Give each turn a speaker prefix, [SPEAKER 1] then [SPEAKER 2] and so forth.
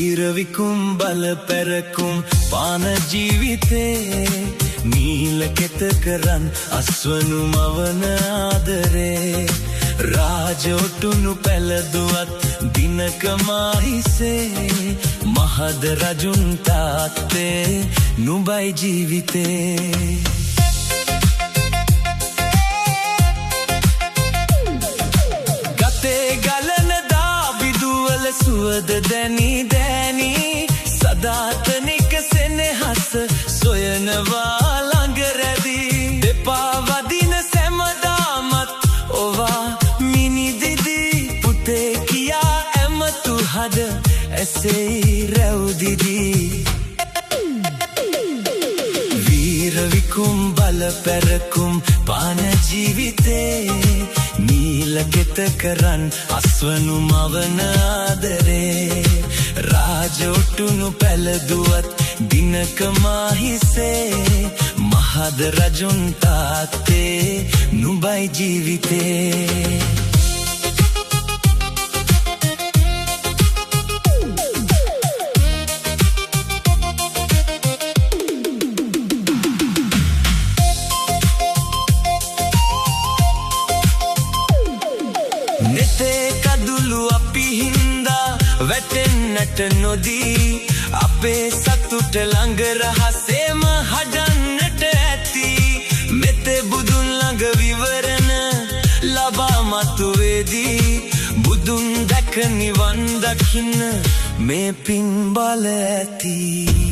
[SPEAKER 1] වීරවිකුම් බල පැරකුම් පාන ජීවිතේ නීල කෙත කරන් අස්වනු මවන ආදරේ රාජොටුනු පැලදුවත් දිනක මාහිසේ මහද රජුන් තාත්තේ නුඹයි ජීවිතේ ගතේ ගලන දාබිදුවල සුවද දැනි දැනි සදාතනික සෙනෙහස සොයනවා ළඟ රැදී දෙපා වදින සැමදාමත් ඔවා මිනිදිදි පුතේ කියා ඇමතු හද ඇසෙයි රැව්දිදී වීරවිකුම් බල පැරකුම් පාන ජීවිතේ නීල කෙත කරන් අස්වනු මවන ආදරේ රාජොටුනු පැලදුවත් දිනක මාහිසේ මහද රජුන් තාත්තේ නුඹයි ජීවිතේ නෙතේ කදුළු අපි හින්දා වැටෙන්නට නොදී අපේ සතුට ළඟ රහසේම හදන්නට ඇති මෙතේ බුදුන් ළඟ විවරණ ලබා මතුවේදී බුදුන් දැක නිවන් දකින්න මේ පින් බල ඇති